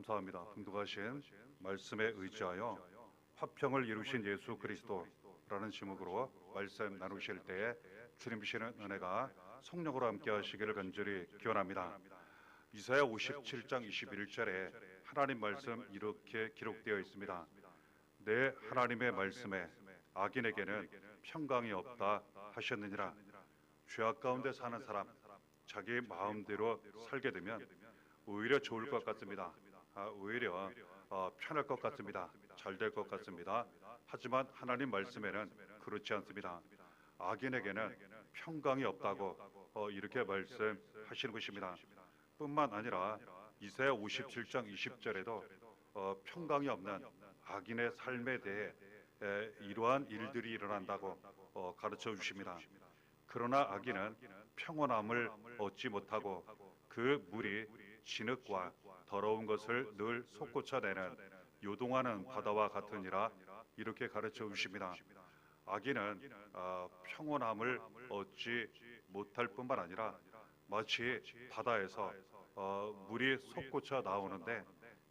감사합니다. 풍성하신 말씀에 의지하여 화평을 이루신 예수 그리스도라는 제목으로 말씀 나누실 때에 주님 주시는 은혜가 성령으로 함께 하시기를 간절히 기원합니다. 이사야 57장 21절에 하나님 말씀 이렇게 기록되어 있습니다. 내 하나님의 말씀에 악인에게는 평강이 없다 하셨느니라. 죄악 가운데 사는 사람, 자기 마음대로 살게 되면 오히려 좋을 것 같습니다. 오히려 편할 것 같습니다. 잘 될 것 같습니다. 하지만 하나님 말씀에는 그렇지 않습니다. 악인에게는 평강이 없다고 이렇게 말씀하시는 것입니다. 뿐만 아니라 이사야 57장 20절에도 평강이 없는 악인의 삶에 대해 이러한 일들이 일어난다고 가르쳐 주십니다. 그러나 악인은 평온함을 얻지 못하고 그 물이 진흙과 더러운 것을 늘 솟구쳐내는 요동하는 바다와 같으니라 이렇게 가르쳐 주십니다. 악인은 평온함을 얻지 못할 뿐만 아니라 마치 바다에서 물이 솟구쳐 나오는데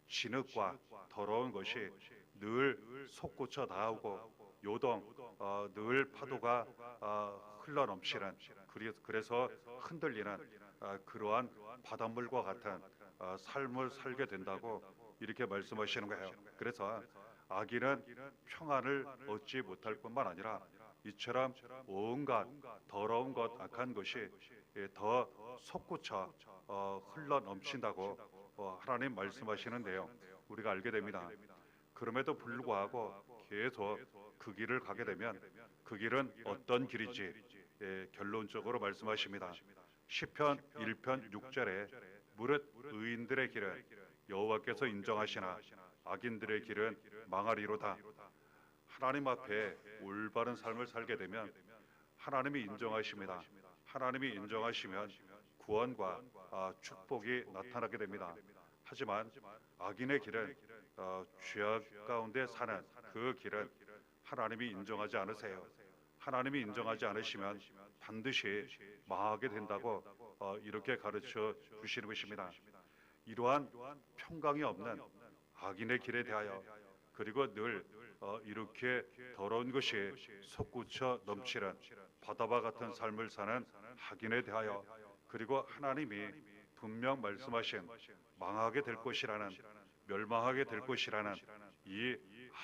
진흙과 더러운 것이 늘 솟구쳐 나오고 요동 늘 파도가 흘러넘치는 그래서 흔들리는 그러한 바닷물과 같은 삶을 살게 된다고 이렇게 말씀하시는 거예요. 그래서 악인은 평안을 얻지 못할 뿐만 아니라 이처럼 온갖 더러운 것 악한 것이 더 솟구쳐 흘러넘친다고 하나님 말씀하시는데요. 우리가 알게 됩니다. 그럼에도 불구하고 계속 그 길을 가게 되면 그 길은 어떤 길이지 결론적으로 말씀하십니다. 시편 1편 6절에 무릇 의인들의 길은 여호와께서 인정하시나 악인들의 길은 망하리로다. 하나님 앞에 올바른 삶을 살게 되면 하나님이 인정하십니다. 하나님이 인정하시면 구원과 축복이 나타나게 됩니다. 하지만 악인의 길은 죄악 가운데 사는 그 길은 하나님이 인정하지 않으세요. 하나님이 인정하지 않으시면 반드시 망하게 된다고 이렇게 가르쳐 주시는 것입니다. 이러한 평강이 없는 악인의 길에 대하여 그리고 늘 이렇게 더러운 것이 솟구쳐 넘치는 바다와 같은 삶을 사는 악인에 대하여 그리고 하나님이 분명 말씀하신 망하게 될 것이라는 멸망하게 될 것이라는 이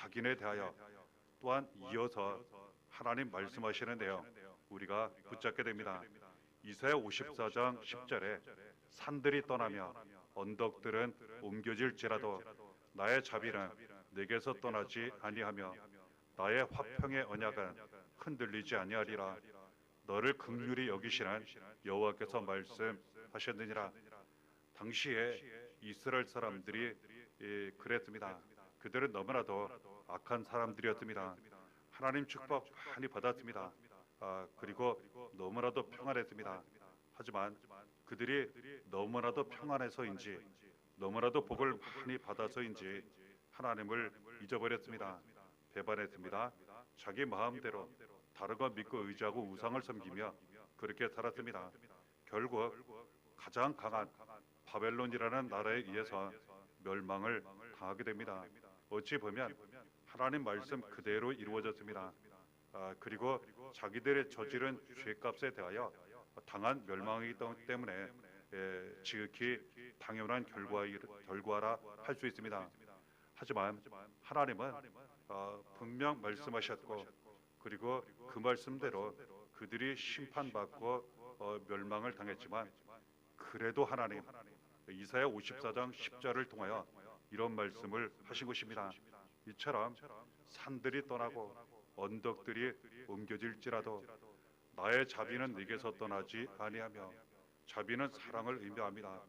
악인에 대하여 또한 이어서 하나님 말씀하시는데요. 우리가 붙잡게 됩니다. 이사야 54장 10절에 산들이 떠나며 언덕들은 옮겨질지라도 나의 자비는 내게서 떠나지 아니하며 나의 화평의 언약은 흔들리지 아니하리라. 너를 긍휼히 여기시는 여호와께서 말씀하셨느니라. 당시에 이스라엘 사람들이 그랬습니다. 그들은 너무나도 악한 사람들이었습니다. 하나님 축복 많이 받았습니다. 그리고 너무나도 평안했습니다. 하지만 그들이 너무나도 평안해서인지 너무나도 복을 많이 받아서인지 하나님을 잊어버렸습니다. 배반했습니다. 자기 마음대로 다른 것 믿고 의지하고 우상을 섬기며 그렇게 살았습니다. 결국 가장 강한 바벨론이라는 나라에 의해서 멸망을 당하게 됩니다. 어찌 보면 하나님 말씀 그대로 이루어졌습니다. 그리고 자기들의 저지른 죄값에 대하여 당한 멸망이기 때문에 지극히 당연한 결과라 할 수 있습니다. 하지만 하나님은 분명 말씀하셨고 그리고 그 말씀대로 그들이 심판받고 멸망을 당했지만 그래도 하나님 이사야 54장 10절을 통하여 이런 말씀을 하신 것입니다. 이처럼 산들이 떠나고 언덕들이 옮겨질지라도 나의 자비는 네게서 떠나지 아니하며 자비는 사랑을 의미합니다.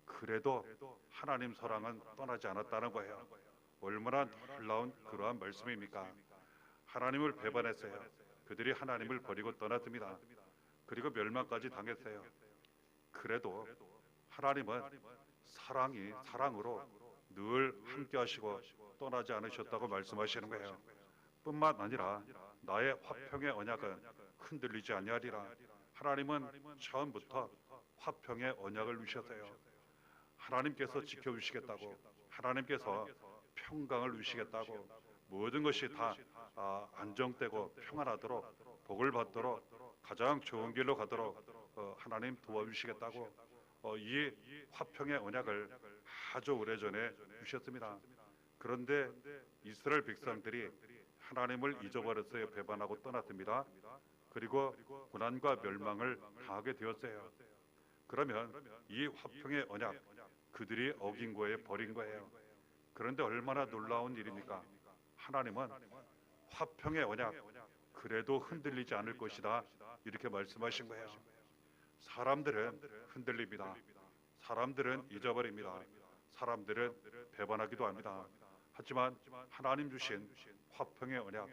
그래도 하나님 사랑은 떠나지 않았다는 거예요. 얼마나 놀라운 그러한 말씀입니까? 하나님을 배반했어요. 그들이 하나님을 버리고 떠났습니다. 그리고 멸망까지 당했어요. 그래도 하나님은 사랑으로 늘 함께 하시고 떠나지 않으셨다고 말씀하시는 거예요. 뿐만 아니라 나의 화평의 언약은 흔들리지 아니하리라. 하나님은 처음부터 화평의 언약을 주셨어요. 하나님께서 지켜주시겠다고 하나님께서 평강을 주시겠다고 모든 것이 다 안정되고 평안하도록 복을 받도록 가장 좋은 길로 가도록 하나님 도와주시겠다고 이 화평의 언약을 아주 오래전에 주셨습니다. 그런데 이스라엘 백성들이 하나님을 잊어버렸어요. 배반하고 떠났습니다. 그리고 고난과 멸망을 당하게 되었어요. 그러면 이 화평의 언약 그들이 어긴 거에 버린 거예요. 그런데 얼마나 놀라운 일입니까? 하나님은 화평의 언약 그래도 흔들리지 않을 것이다 이렇게 말씀하신 거예요. 사람들은 흔들립니다. 사람들은 잊어버립니다. 사람들은 배반하기도 합니다. 하지만 하나님 주신 화평의 언약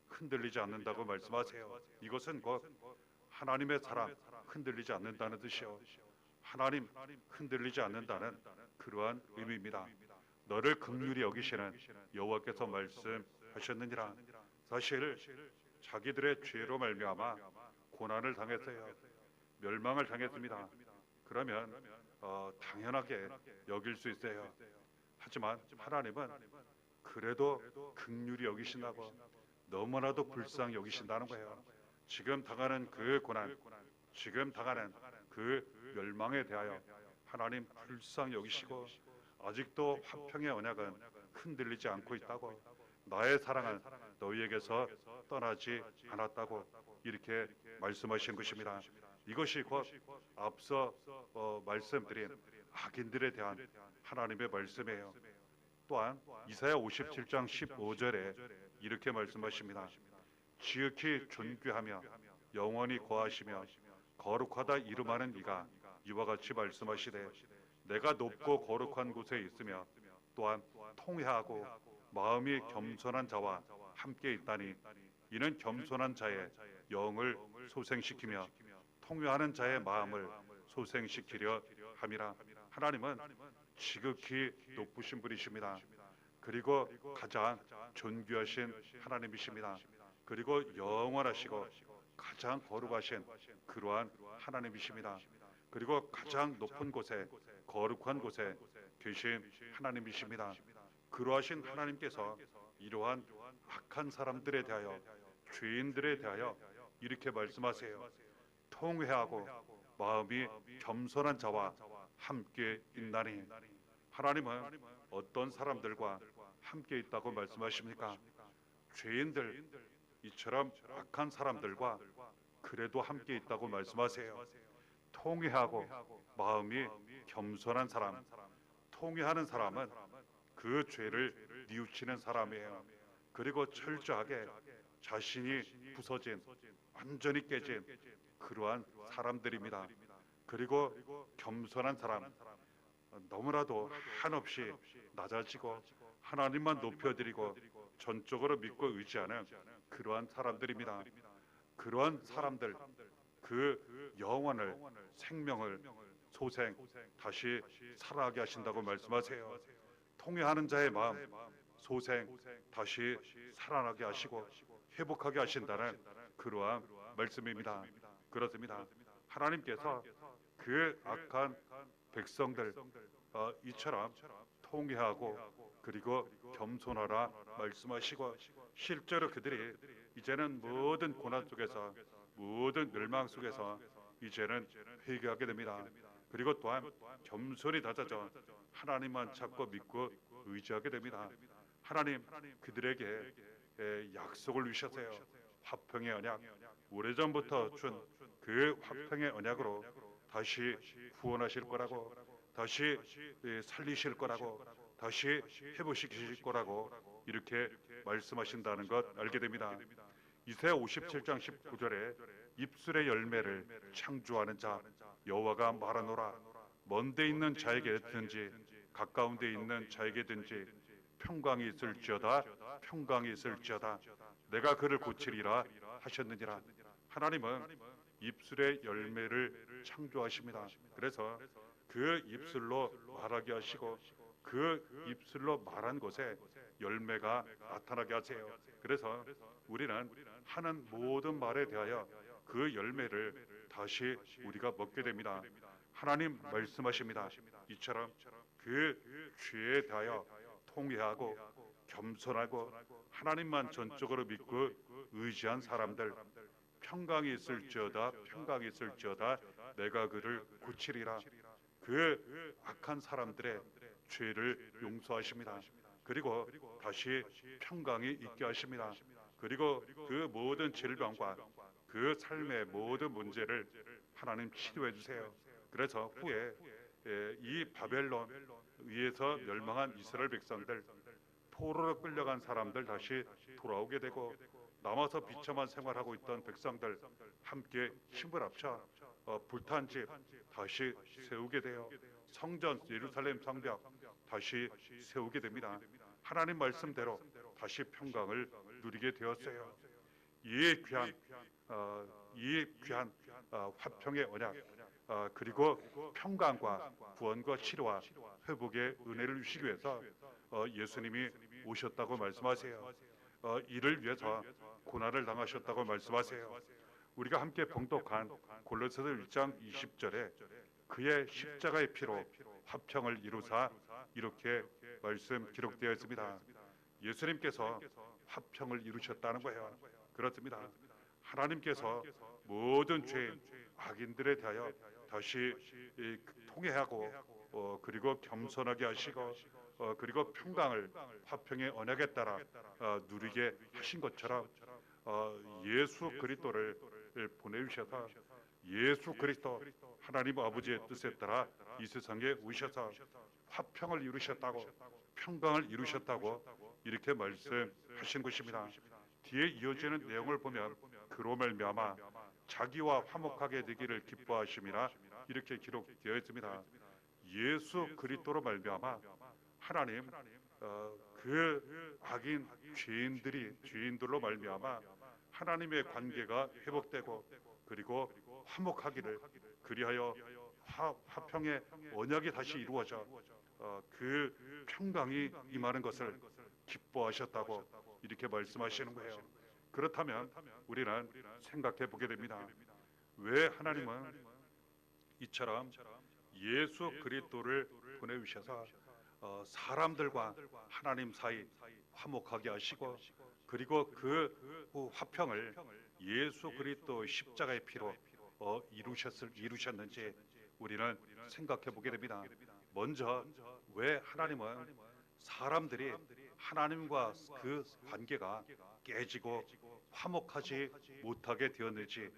흔들리지 않는다고 말씀하세요. 이것은 곧 하나님의 사랑 흔들리지 않는다는 뜻이요. 하나님 흔들리지 않는다는 그러한 의미입니다. 너를 긍휼히 여기시는 여호와께서 말씀하셨느니라. 사실 자기들의 죄로 말미암아 고난을 당했어요. 멸망을 당했습니다. 그러면 당연하게 여길 수 있어요. 하지만 하나님은 그래도 긍휼히 여기신다고 너무나도 불쌍히 여기신다는 거예요. 지금 당하는 그 고난, 지금 당하는 그 멸망에 대하여 하나님 불쌍히 여기시고 아직도 화평의 언약은 흔들리지 않고 있다고, 나의 사랑은 너희에게서 떠나지 않았다고 이렇게 말씀하신 것입니다. 이것이 곧 앞서 말씀드린 악인들에 대한 하나님의 말씀이에요. 또한 이사야 57장 15절에 이렇게 말씀하십니다. 지극히 존귀하며 영원히 거하시며 거룩하다 이름하는 이가 이와 같이 말씀하시되 내가 높고 거룩한 곳에 있으며 또한 통회하고 마음이 겸손한 자와 함께 있다니 이는 겸손한 자의 영을 소생시키며 통회하는 자의 마음을 소생시키려 함이라. 하나님은 지극히 높으신 분이십니다. 그리고 가장 존귀하신 하나님이십니다. 그리고 영원하시고 가장 거룩하신 그러한 하나님이십니다. 그리고 가장 높은 곳에 거룩한 곳에 계신 하나님이십니다. 그러하신 하나님께서 이러한 악한 사람들에 대하여, 죄인들에 대하여 이렇게 말씀하세요. 통회하고 마음이 겸손한 자와 함께 있나니. 하나님은 어떤 사람들과 함께 있다고 말씀하십니까? 죄인들, 이처럼 악한 사람들과 그래도 함께 있다고 말씀하세요. 통회하고 마음이 겸손한 사람, 통회하는 사람은 그 죄를 뉘우치는 사람이에요. 그리고 철저하게 자신이 부서진, 완전히 깨진 그러한 사람들입니다. 그리고 겸손한 사람, 너무나도 한없이 낮아지고 하나님만 높여드리고 전적으로 믿고 의지하는 그러한 사람들입니다. 그러한 사람들, 그 영혼을, 생명을 소생 다시 살아나게 하신다고 말씀하세요. 통회하는 자의 마음 소생 다시 살아나게 하시고 회복하게 하신다는 그러한 말씀입니다. 그렇습니다. 하나님께서 그 악한 백성들 이처럼 통회하고 그리고 겸손하라 말씀하시고, 실제로 그들이 이제는 모든 고난 속에서, 모든 멸망 속에서 이제는 회개하게 됩니다. 그리고 또한 겸손히 다져져 하나님만 찾고 믿고 의지하게 됩니다. 하나님 그들에게 약속을 주셨어요. 화평의 언약, 오래전부터 준 그 화평의 언약으로 다시 구원하실 거라고, 다시 살리실 거라고, 다시 회복시키실 거라고 이렇게 말씀하신다는 것 알게 됩니다. 이사야 57장 19절에 입술의 열매를 창조하는 자 여호와가 말하노라. 먼데 있는 자에게든지 가까운 데 있는 자에게든지 평강이 있을지어다, 평강이 있을지어다. 내가 그를 고치리라 하셨느니라. 하나님은 입술의 열매를 창조하십니다. 그래서 그 입술로 말하게 하시고 그 입술로 말한 곳에 열매가 나타나게 하세요. 그래서 우리는 하는 모든 말에 대하여 그 열매를 다시 우리가 먹게 됩니다. 하나님 말씀하십니다. 이처럼 그 죄에 대하여 통회하고 겸손하고 하나님만 전적으로 믿고 의지한 사람들, 평강이 있을지어다 내가 그를 고치리라. 그 악한 사람들의 죄를 용서하십니다. 그리고 다시 평강이 있게 하십니다. 그리고 그 모든 질병과 그 삶의 모든 문제를 하나님 치료해 주세요. 그래서 후에 이 바벨론 위에서 멸망한 이스라엘 백성들, 포로로 끌려간 사람들 다시 돌아오게 되고, 남아서 비참한 생활하고 있던 백성들 함께 힘을 합쳐 불탄 집 다시 세우게 되어 성전 예루살렘 성벽 다시 세우게 됩니다. 하나님 말씀대로 다시 평강을 누리게 되었어요. 이 귀한 화평의 언약, 그리고 평강과 구원과 치료와 회복의 은혜를 주시기 위해서 예수님이 오셨다고 말씀하세요. 이를 위해서 고난을 당하셨다고 말씀하세요. 우리가 함께 봉독한 골로새서 1장 20절에 그의 십자가의 피로 화평을 이루사, 이렇게 말씀 기록되어 있습니다. 예수님께서 화평을 이루셨다는 거예요. 그렇습니다. 하나님께서 모든 죄인, 악인들에 대하여 다시 통회하고 그리고 겸손하게 하시고 그리고 평강을 화평의 언약에 따라 누리게 하신 것처럼 예수 그리스도를 보내주셔서 예수 그리스도 하나님 아버지의 뜻에 따라 이 세상에 오셔서 화평을 이루셨다고, 평강을 이루셨다고 이렇게 말씀하신 것입니다. 뒤에 이어지는 내용을 보면 그로 말미암아 자기와 화목하게 되기를 기뻐하심이라 이렇게 기록되어 있습니다. 예수 그리스도로 말미암아 하나님 그 악인 죄인들로 말미암아 하나님의 관계가 회복되고 그리고 화목하기를, 그리하여 화평의 언약이 다시 이루어져 그 평강이 임하는 것을 기뻐하셨다고 이렇게 말씀하시는 거예요. 그렇다면 우리는 생각해 보게 됩니다. 왜 하나님은 이처럼 예수 그리스도를 보내주셔서 사람들과 하나님 사이 화목하게 하시고 그리고 그 화평을 예수 그리스도 십자가의 피로 이루셨는지 우리는 생각해 보게 됩니다. 먼저 왜 하나님은 사람들이 하나님과 그 관계가 깨지고 화목하지 못하게 되었는지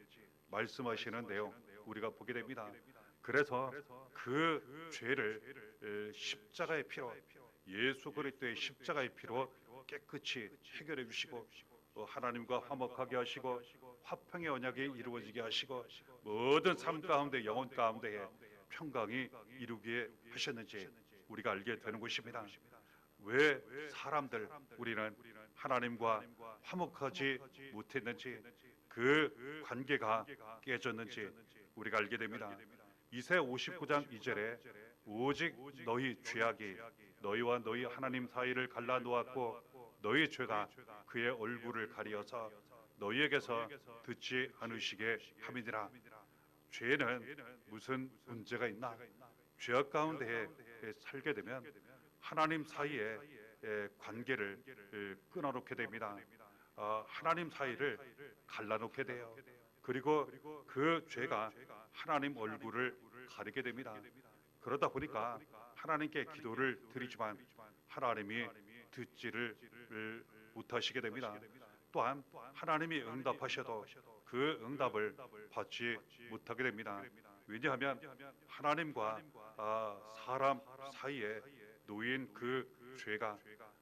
말씀하시는 내용 우리가 보게 됩니다. 그래서 그 죄를 십자가의 피로, 예수 그리스도의 십자가의 피로 깨끗이 해결해 주시고 하나님과 화목하게 하시고 화평의 언약이 이루어지게 하시고 모든 삶 가운데, 영혼 가운데에 평강이 이루게 하셨는지 우리가 알게 되는 것입니다. 왜 우리는 하나님과 화목하지 못했는지, 그 관계가 깨졌는지 우리가 알게 됩니다. 이사야 59장 2절에 오직 너희 죄악이 너희와 너희 하나님 사이를 갈라 놓았고 너희 죄가 그의 얼굴을 가리어서 너희에게서 듣지 않으시게 함이니라. 죄는 무슨 문제가 있나? 죄악 가운데 살게 되면 하나님 사이의 관계를 끊어놓게 됩니다. 하나님 사이를 갈라놓게 돼요. 그리고 그 죄가 하나님 얼굴을 가리게 됩니다. 그러다 보니까 하나님께 기도를 드리지만 하나님이 듣지를 못하시게 됩니다. 또한 하나님이 응답하셔도 그 응답을 받지 못하게 됩니다. 왜냐하면 하나님과 사람 사이에 놓인 그 죄가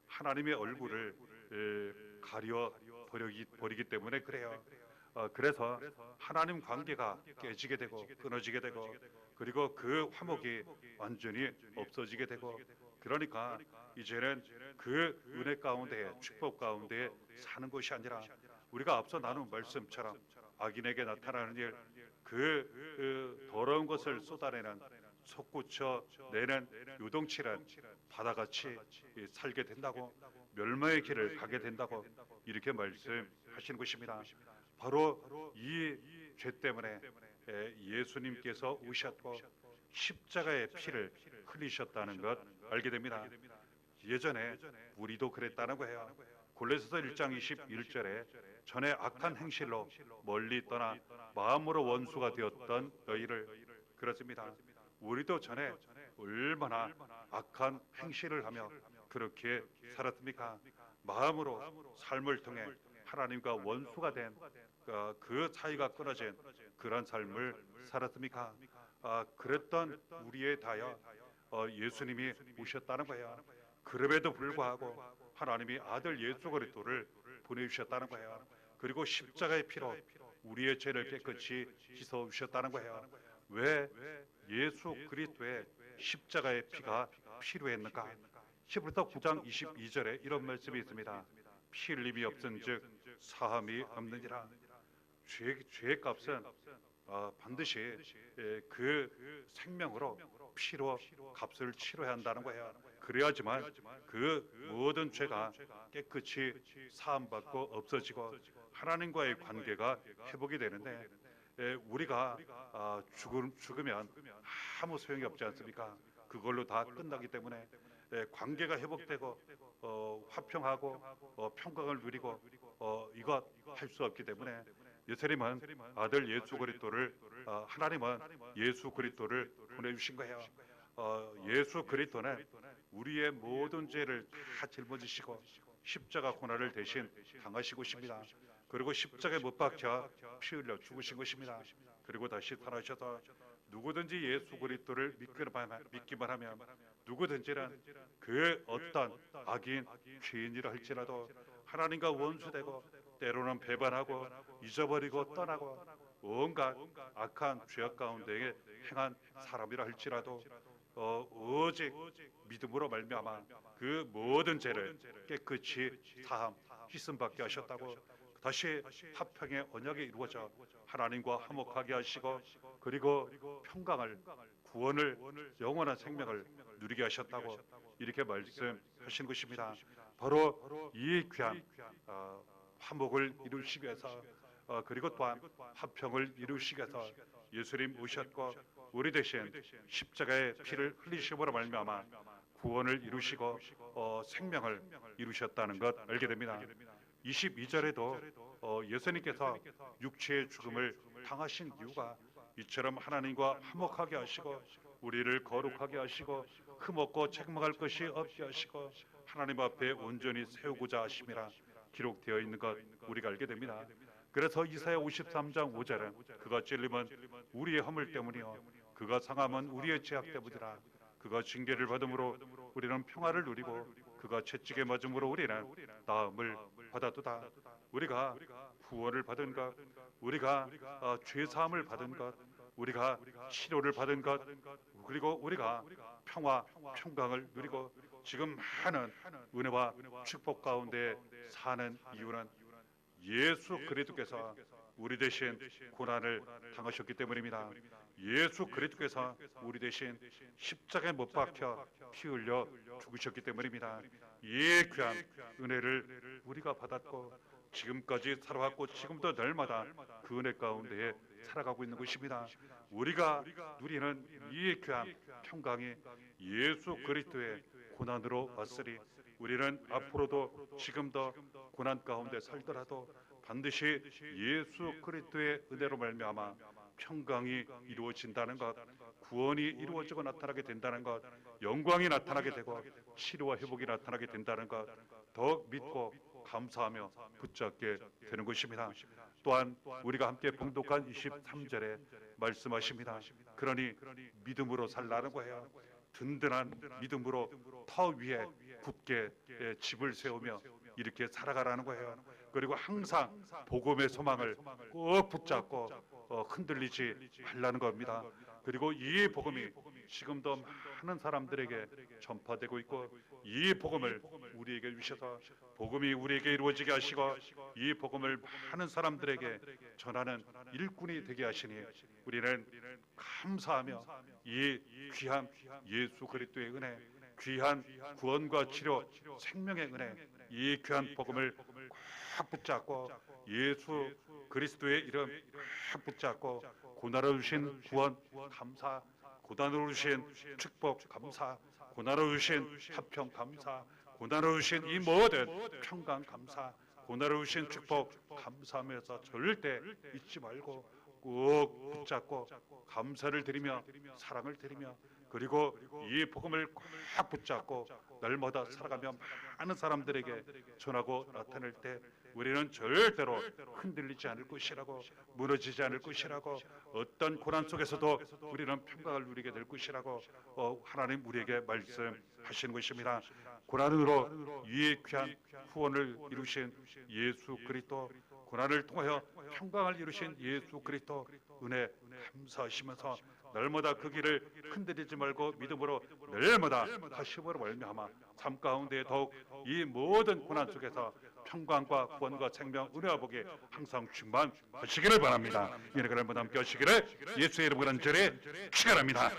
하나님의 얼굴을 가려 버리기 때문에 그래요. 그래서 하나님 관계가 깨지게 되고 끊어지게 되고 그리고 그 화목이 완전히 없어지게 되고, 그러니까 이제는 그 은혜 가운데, 축복 가운데 사는 것이 아니라 우리가 앞서 나눈 말씀처럼 악인에게 나타나는 일, 그 더러운 것을 쏟아내는 솟구쳐 내는 요동치는 바다같이 살게 된다고, 멸망의 길을 가게 된다고 이렇게 말씀하시는 것입니다. 바로 이 죄 때문에 예수님께서 오셨고 십자가의 피를 흘리셨다는 것 알게 됩니다. 예전에 우리도 그랬다는 거예요. 골로새서 1장 21절에 전에 악한 행실로 멀리 떠나 마음으로 원수가 되었던 너희를, 그렇습니다. 우리도 전에 얼마나 악한 행실을 하며 그렇게 살았습니까? 마음으로 삶을 통해 하나님과 원수가 된 그 사이가 끊어진 그런 삶을 살았습니까? 그랬던 우리에 대하여 예수님이 오셨다는 거예요. 그럼에도 불구하고 하나님이 아들 예수 그리스도를 보내주셨다는 거예요. 그리고 십자가의 피로 우리의 죄를 깨끗이 씻어 주셨다는 거예요. 왜 예수 그리스도의 십자가의 피가 필요했는가? 히브리서 9장 22절에 이런 말씀이 있습니다. 피 흘림이 없은즉 사함이 없느니라. 죄의 값은 반드시 그 생명으로 피로 값을 치러야 한다는 거예요. 그래야지만 그 모든 죄가 깨끗이 사함받고 없어지고 하나님과의 관계가 회복이 되는데, 우리가 죽으면 아무 소용이 없지 않습니까? 그걸로 다 끝나기 때문에 관계가 회복되고 화평하고 평강을 누리고 이것 할 수 없기 때문에 예수님은 아들 예수 그리스도를 하나님은 예수 그리스도를 보내주신 거예요. 예수 그리스도는 우리의 모든 죄를 다 짊어지시고 십자가 고난을 대신 당하신 것입니다. 그리고 십자가에 못 박혀 피 흘려 죽으신 것입니다. 그리고 다시 살아셔서 누구든지 예수 그리스도를 믿기만 하면 누구든지는 그 어떤 악인 죄인이라 할지라도 하나님과 원수되고 때로는 배반하고 잊어버리고 떠나고 온갖 악한 죄악 가운데 행한 사람이라 할지라도 오직 믿음으로 말미암아 그 모든 죄를 깨끗이 사함 씻음 받게 하셨다고, 다시 화평의 언약이 이루어져 하나님과 화목하게 하시고 그리고 평강을, 구원을, 영원한 생명을 누리게 하셨다고 이렇게 말씀하신 것입니다. 바로 이 귀한 화목을 이루시기 위해서 그리고 또한 화평을 이루시기 위해서 예수님 오셨고 우리 대신 십자가의 피를 흘리심으로 말미암아 구원을 이루시고 생명을 이루셨다는 것 알게 됩니다. 22절에도 예수님께서 육체의 죽음을 당하신 이유가 이처럼 하나님과 화목하게 하시고 우리를 거룩하게 하시고 흠없고 책망할 것이 없게 하시고 하나님 앞에 온전히 세우고자 하심이라 기록되어 있는 것 우리가 알게 됩니다. 그래서 이사야 53장 5절은 그가 찔림은 우리의 허물 때문이요 그가 상함은 우리의 죄악 때문이라. 그가 징계를 받음으로 우리는 평화를 누리고 그가 채찍에 맞음으로 우리는 나음을 받았도다. 우리가 구원을 받은 것, 우리가 죄사함을 받은 것, 우리가 치료를 받은 것, 그리고 우리가 평화, 평강을 누리고 지금 많은 은혜와 축복 가운데 사는 이유는 예수 그리스도께서 우리 대신 고난을 당하셨기 때문입니다. 예수 그리스도께서 우리 대신 십자가에 못 박혀 피 흘려 죽으셨기 때문입니다. 이 귀한 은혜를 우리가 받았고 지금까지 살아왔고 지금도 날마다 그 은혜 가운데에 살아가고 있는 것입니다. 우리가 누리는 이 귀한 평강이 예수 그리스도의 고난으로 왔으니 우리는 앞으로도 지금도 고난 가운데 살더라도 반드시 예수 그리스도의 은혜로 말미암아 평강이 이루어진다는 것, 구원이 이루어지고 나타나게 된다는 것, 영광이 나타나게 되고 치료와 회복이 나타나게 된다는 것 더욱 믿고 감사하며 붙잡게 되는 것입니다. 또한 우리가 함께 봉독한 23절에 말씀하십니다. 그러니 믿음으로 살라는 거예요. 든든한 믿음으로 터 위에 굳게 집을 세우며 이렇게 살아가라는 거예요. 그리고 항상 복음의 소망을 꼭 붙잡고 흔들리지 말라는 겁니다. 그리고 이 복음이 지금도 많은 사람들에게 전파되고 있고 이 복음을 우리에게 주셔서 복음이 우리에게 이루어지게 하시고 이 복음을 많은 사람들에게 전하는 일꾼이 되게 하시니 우리는 감사하며 이 귀한 예수 그리스도의 은혜, 귀한 구원과 치료, 생명의 은혜, 이 귀한 복음을 꽉 붙잡고 예수 그리스도의 이름 꽉 붙잡고 고난을 주신 구원 감사, 고난으로 주신 축복 감사, 고난으로 주신 화평 감사, 고난으로 주신 이 모든 평강 감사, 고난으로 주신 축복 감사하면서 절대 잊지 말고 꼭 붙잡고 감사를 드리며 사랑을 드리며 그리고 이 복음을 꽉 붙잡고 날마다 살아가며 많은 사람들에게 전하고 나타낼 때 우리는 절대로 흔들리지 않을 것이라고, 무너지지 않을 것이라고, 어떤 고난 속에서도 우리는 평강을 누리게 될 것이라고 하나님 우리에게 말씀하시는 것입니다. 고난으로 유익한 후원을 이루신 예수 그리스도, 고난을 통하여 평강을 이루신 예수 그리스도 은혜 감사하시면서 날마다 그 길을 흔들리지 말고 믿음으로 날마다 다시음으로 말미암아 삶 가운데 더욱 이 모든 고난 속에서 평강과 구원과 생명, 은혜와 복이 항상 충만하시기를 바랍니다. 이 은혜가 날마다 함께 하시기를 예수의 이름으로 간절히 축원합니다.